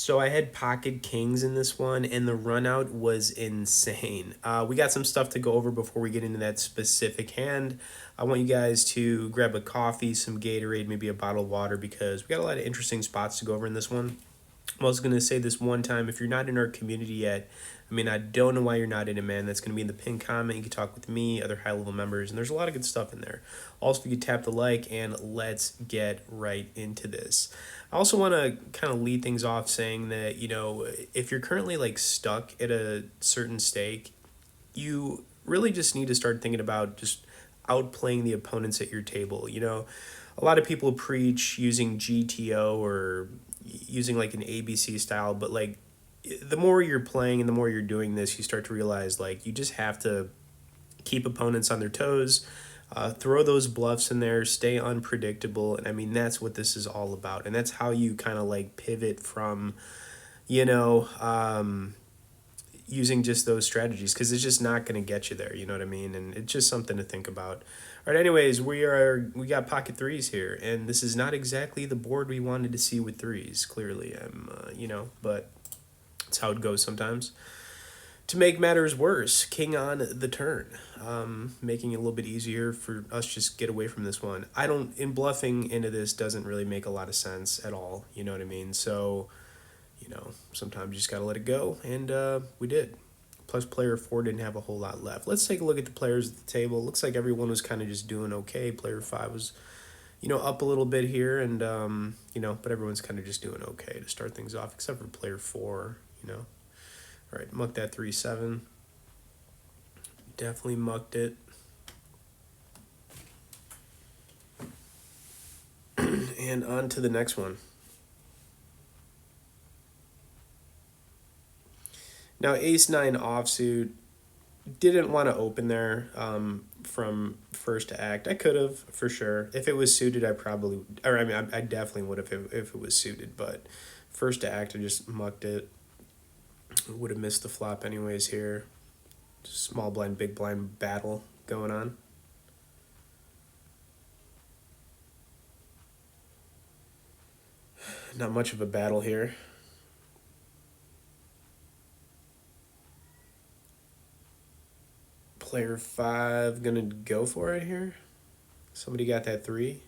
So I had pocket kings in this one, and the runout was insane. We got some stuff to go over before we get into that specific hand. I want you guys to grab a coffee, some Gatorade, maybe a bottle of water, because we got a lot of interesting spots to go over in this one. I'm also going to say this one time, if you're not in our community yet, I mean, I don't know why you're not in it, man. That's going to be in the pinned comment. You can talk with me, other high-level members, and there's a lot of good stuff in there. Also, if you can tap the like, and let's get right into this. I also want to kind of lead things off saying that, if you're currently like stuck at a certain stake, you really just need to start thinking about just outplaying the opponents at your table. A lot of people preach using GTO or using like an ABC style, but like the more you're playing and the more you're doing this, you start to realize like you just have to keep opponents on their toes, throw those bluffs in there, stay unpredictable. And I mean, that's what this is all about. And that's how you kind of like pivot from, you know, using just those strategies, because it's just not going to get you there. You know what I mean? And it's just something to think about. All right, anyways, we got pocket threes here, and this is not exactly the board we wanted to see with threes. Clearly, but it's how it goes sometimes. To make matters worse, king on the turn, making it a little bit easier for us just get away from this one. I don't, in bluffing into this doesn't really make a lot of sense at all. You know what I mean? So, sometimes you just got to let it go, and we did. Plus, player 4 didn't have a whole lot left. Let's take a look at the players at the table. Looks like everyone was kind of just doing okay. Player 5 was, up a little bit here, and, but everyone's kind of just doing okay to start things off, except for player 4, All right, mucked that 3-7. Definitely mucked it. And on to the next one. Now, ace-9 offsuit, didn't want to open there from first to act. I could have, for sure. If it was suited, I definitely would have if it was suited, but first to act, I just mucked it. Would have missed the flop anyways here. Just small blind, big blind battle going on. Not much of a battle here. Player 5 gonna go for it here. Somebody got that 3.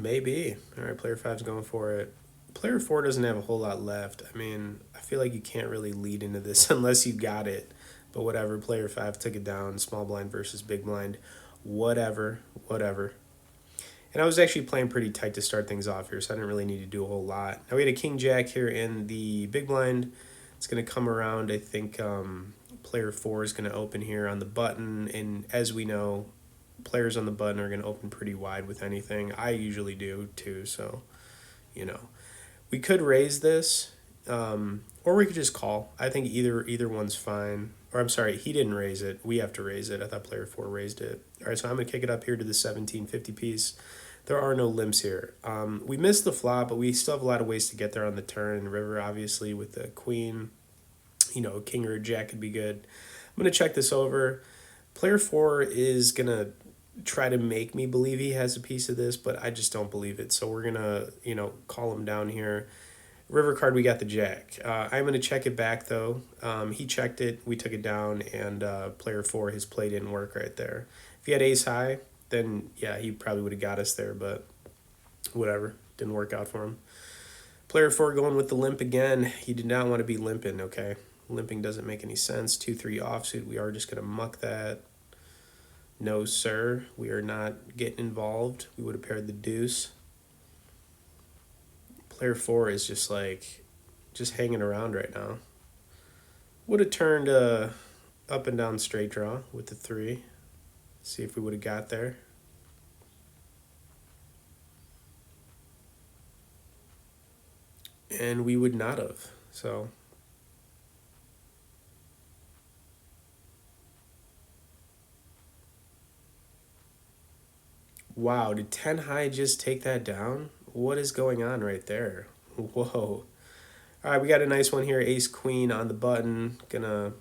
Maybe. All right, player 5's going for it. Player 4 doesn't have a whole lot left. I mean, I feel like you can't really lead into this unless you got it. But whatever, player 5 took it down. Small blind versus big blind. Whatever. And I was actually playing pretty tight to start things off here, so I didn't really need to do a whole lot. Now we had a king-jack here in the big blind. It's going to come around. I think player 4 is going to open here on the button. And as we know, players on the button are going to open pretty wide with anything. I usually do too, so, We could raise this, or we could just call. I think either one's fine. Or I'm sorry, he didn't raise it. We have to raise it. I thought player 4 raised it. All right, so I'm going to kick it up here to the 1750 piece. There are no limps here. We missed the flop, but we still have a lot of ways to get there on the turn. River, obviously, with the queen. A king or a jack could be good. I'm going to check this over. Player 4 is going to try to make me believe he has a piece of this, but I just don't believe it. So we're going to, call him down here. River card, we got the jack. I'm going to check it back, though. He checked it, we took it down, and player 4, his play didn't work right there. If he had ace high, then, yeah, he probably would have got us there, but whatever. Didn't work out for him. Player 4 going with the limp again. He did not want to be limping, okay? Limping doesn't make any sense. 2-3 offsuit, we are just going to muck that. No, sir, we are not getting involved. We would have paired the deuce. Player 4 is just hanging around right now. Would have turned up and down straight draw with the 3. See if we would have got there. And we would not have. So wow, did 10 high just take that down? What is going on right there? Whoa. All right, we got a nice one here. Ace queen on the button. Gonna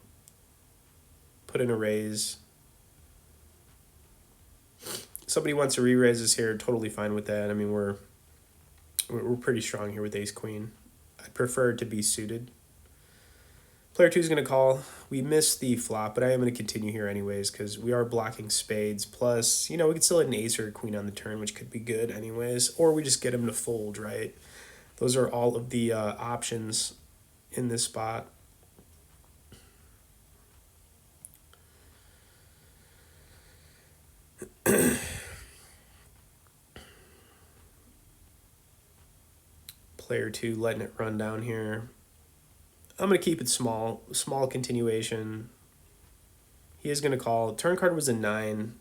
put in a raise. somebody wants to re-raise us here, totally fine with that. I mean, we're pretty strong here with ace queen. I'd prefer it to be suited. Player 2 is going to call. We missed the flop, but I am going to continue here anyways because we are blocking spades. Plus, you know, we could still hit an ace or a queen on the turn, which could be good anyways. Or we just get him to fold, right? Those are all of the options in this spot. Player 2 letting it run down here. I'm going to keep it small. Small continuation. He is going to call. Turn card was a 9.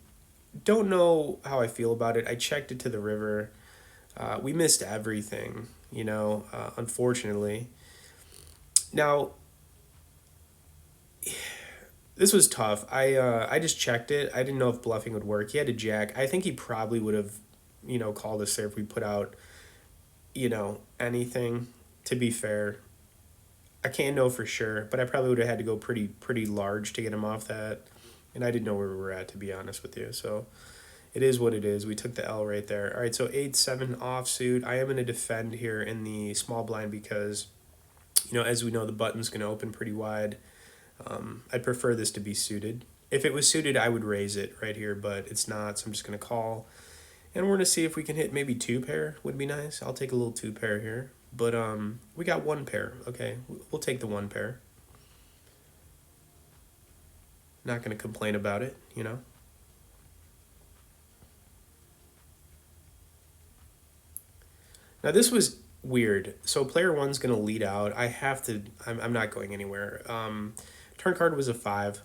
Don't know how I feel about it. I checked it to the river. We missed everything, you know, unfortunately. Now, this was tough. I just checked it. I didn't know if bluffing would work. He had a jack. I think he probably would have, you know, called us there if we put out, you know, anything, to be fair. I can't know for sure, but I probably would have had to go pretty large to get him off that. And I didn't know where we were at, to be honest with you. So it is what it is. We took the L right there. All right, so 8-7 offsuit. I am going to defend here in the small blind because, you know, as we know, the button's going to open pretty wide. I'd prefer this to be suited. If it was suited, I would raise it right here, but it's not, so I'm just going to call. And we're going to see if we can hit maybe 2 pair would be nice. I'll take a little 2 pair here. But we got 1 pair. Okay, we'll take the 1 pair. Not going to complain about it, you know. Now this was weird. So player 1's going to lead out. I have to, I'm not going anywhere. Turn card was a 5.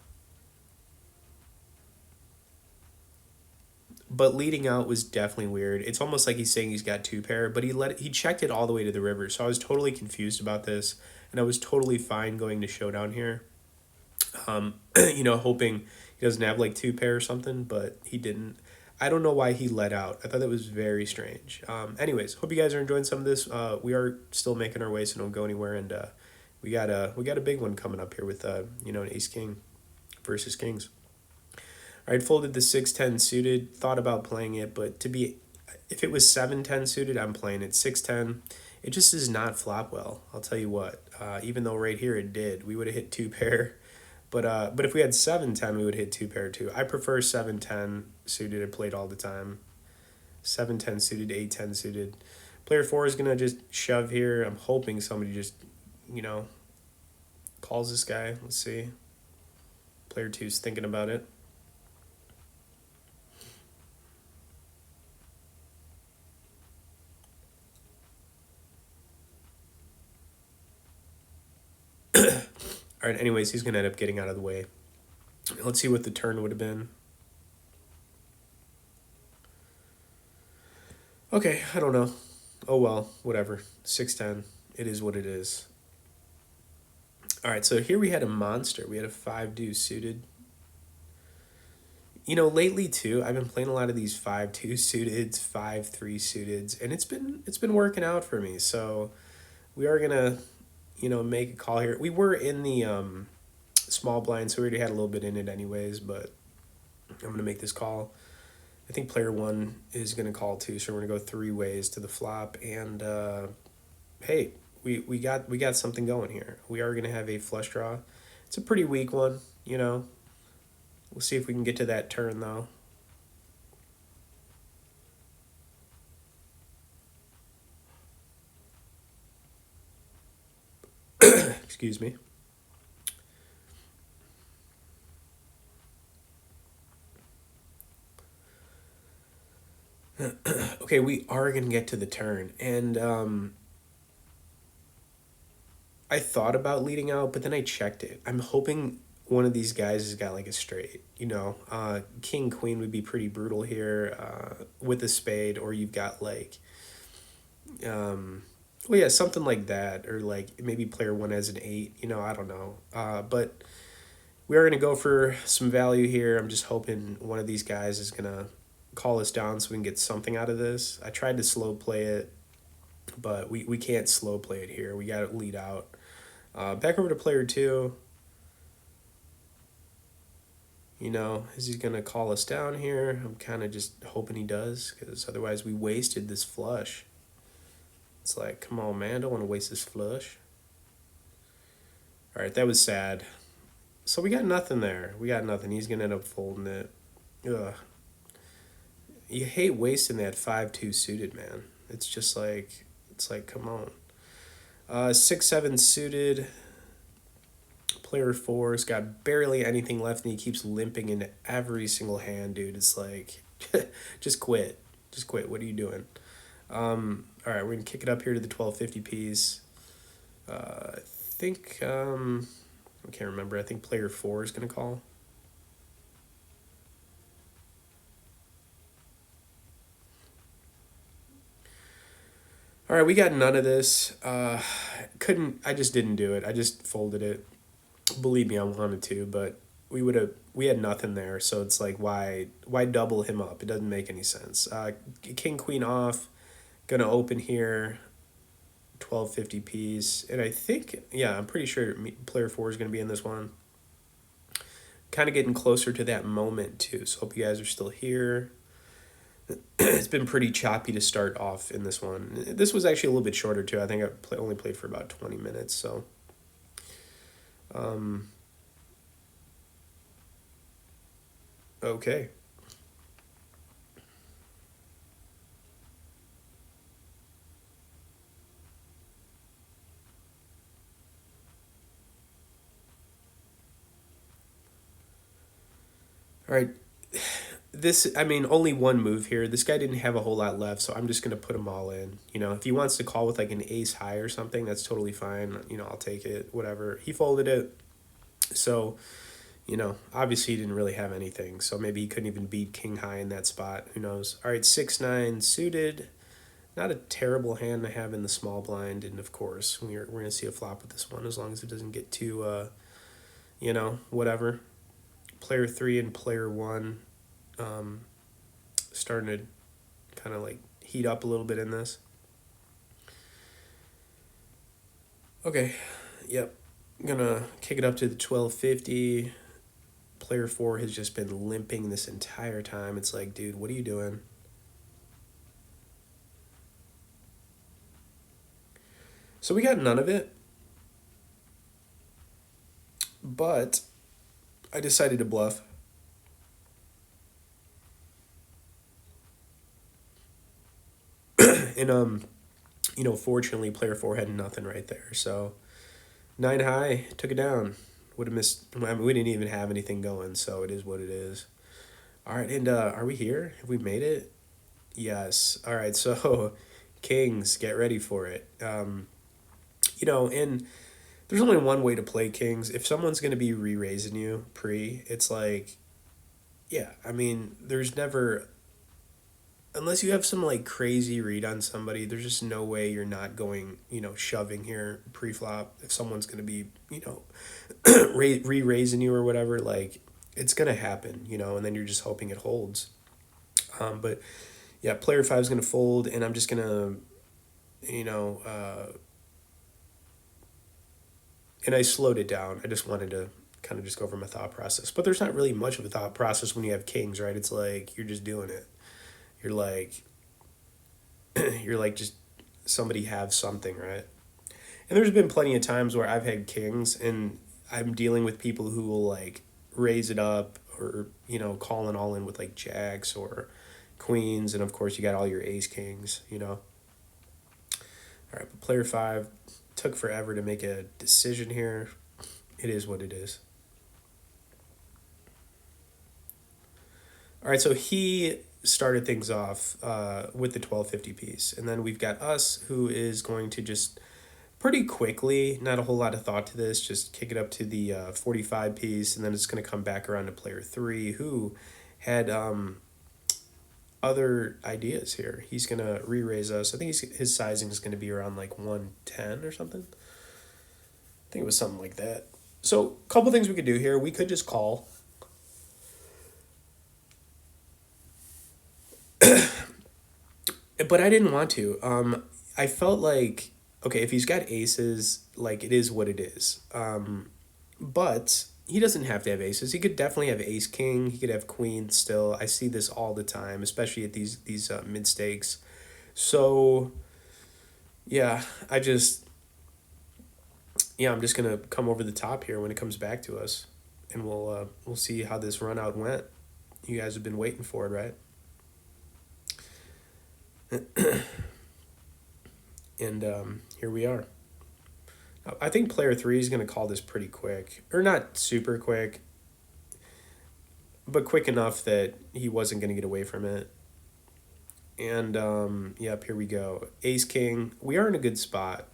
But leading out was definitely weird. It's almost like he's saying he's got 2 pair, but he checked it all the way to the river. So I was totally confused about this, and I was totally fine going to showdown here. You know, hoping he doesn't have like 2 pair or something, but he didn't. I don't know why he let out. I thought that was very strange. Anyways, hope you guys are enjoying some of this. We are still making our way, so don't go anywhere. And we got a big one coming up here with you know, an ace king versus kings. All right, folded the 6-10 suited. Thought about playing it, but if it was 7-10 suited, I'm playing it. 6-10, it just does not flop well. I'll tell you what. Even though right here it did, we would have hit 2 pair. But if we had 7-10, we would hit 2 pair too. I prefer 7-10 suited. I played all the time. 7-10 suited, 8-10 suited. Player 4 is gonna just shove here. I'm hoping somebody just, you know, calls this guy. Let's see. Player 2's thinking about it. All right, anyways, he's going to end up getting out of the way. Let's see what the turn would have been. Okay, I don't know. Oh, well, whatever. 6-10. It is what it is. All right, so here we had a monster. We had a 5-2 suited. You know, lately, too, I've been playing a lot of these 5-2 suiteds, 5-3 suiteds, and it's been working out for me. So we are going to, you know, make a call here. We were in the small blind, so we already had a little bit in it anyways, but I'm going to make this call. I think player 1 is going to call too, so we're going to go 3 ways to the flop, and hey, we got something going here. We are going to have a flush draw. It's a pretty weak one, you know. We'll see if we can get to that turn, though. Excuse me. Okay, we are going to get to the turn. And I thought about leading out, but then I checked it. I'm hoping one of these guys has got like a straight, you know. King, queen would be pretty brutal here with a spade, or you've got like, well, yeah, something like that, or like maybe player 1 has an 8, you know, I don't know. But we are going to go for some value here. I'm just hoping one of these guys is going to call us down so we can get something out of this. I tried to slow play it, but we can't slow play it here. We got to lead out. Back over to player 2. You know, is he going to call us down here? I'm kind of just hoping he does, because otherwise we wasted this flush. It's like, come on, man, don't want to waste this flush. All right, that was sad. So we got nothing there. We got nothing. He's going to end up folding it. Ugh. You hate wasting that 5-2 suited, man. It's like, come on. 6-7 suited. Player four's got barely anything left, and he keeps limping into every single hand, dude. It's like, just quit. Just quit. What are you doing? All right, we're gonna kick it up here to the 1250 piece. I think I can't remember. I think player four is gonna call. All right, we got none of this. Couldn't. I just didn't do it. I just folded it. Believe me, I wanted to, but we had nothing there, so it's like, why double him up? It doesn't make any sense. King queen off, gonna open here, 1250 piece, and I think, yeah, I'm pretty sure player four is gonna be in this one. Kind of getting closer to that moment too, so hope you guys are still here. It's been pretty choppy to start off in this one. This was actually a little bit shorter too. I think only played for about 20 minutes, so. Okay. All right. I mean, only one move here. This guy didn't have a whole lot left, so I'm just going to put them all in. You know, if he wants to call with like an ace high or something, that's totally fine. You know, I'll take it, whatever. He folded it. So, you know, obviously he didn't really have anything. So maybe he couldn't even beat king high in that spot. Who knows? All right, 6-9 suited. Not a terrible hand to have in the small blind. And of course, we're going to see a flop with this one as long as it doesn't get too, you know, whatever. Player three and player one starting to kind of like heat up a little bit in this. Okay, yep. I'm gonna kick it up to the 1250. Player four has just been limping this entire time. It's like, dude, what are you doing? So we got none of it, but I decided to bluff. And you know, fortunately, player four had nothing right there. So 9 high, took it down. Would have missed. I mean, we didn't even have anything going, so it is what it is. All right, and are we here? Have we made it? Yes. All right, so kings, get ready for it. You know, and there's only one way to play kings. If someone's gonna be re-raising you pre, it's like, yeah. I mean, there's never, unless you have some like crazy read on somebody, there's just no way you're not going, you know, shoving here pre-flop. If someone's gonna be, you know, re-raising you or whatever, like it's gonna happen, you know, and then you're just hoping it holds. But yeah, player five is gonna fold, and I'm just gonna, you know, and I slowed it down. I just wanted to kind of just go over my thought process. But there's not really much of a thought process when you have kings, right? It's like you're just doing it. You're like you're like just somebody have something, right? And there's been plenty of times where I've had kings and I'm dealing with people who will like raise it up or, you know, calling all in with like jacks or queens, and of course you got all your ace kings, you know. All right, but player five took forever to make a decision here. It is what it is. All right, so he started things off with the 1250 piece, and then we've got us, who is going to just pretty quickly, not a whole lot of thought to this, just kick it up to the 45 piece, and then it's going to come back around to player three, who had other ideas here. He's going to re-raise us. I think his sizing is going to be around like 110 or something. I think it was something like that. So a couple things we could do here. We could just call. But I didn't want to. I felt like, okay, if he's got aces, like it is what it is. But he doesn't have to have aces. He could definitely have ace king. He could have queen still. I see this all the time, especially at these mid stakes. So yeah, I'm just gonna come over the top here when it comes back to us, and we'll see how this run out went. You guys have been waiting for it, right? And here we are. I think player three is gonna call this pretty quick, or not super quick, but quick enough that he wasn't gonna get away from it. And yep, here we go. Ace king. We are in a good spot.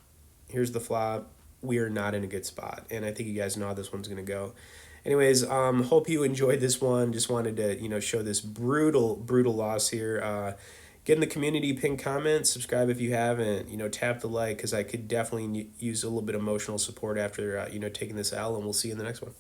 Here's the flop. We are not in a good spot, and I think you guys know how this one's gonna go. Anyways, hope you enjoyed this one. Just wanted to show this brutal loss here. Get in the community, pin comment, subscribe if you haven't. Tap the like because I could definitely use a little bit of emotional support after taking this L, and we'll see you in the next one.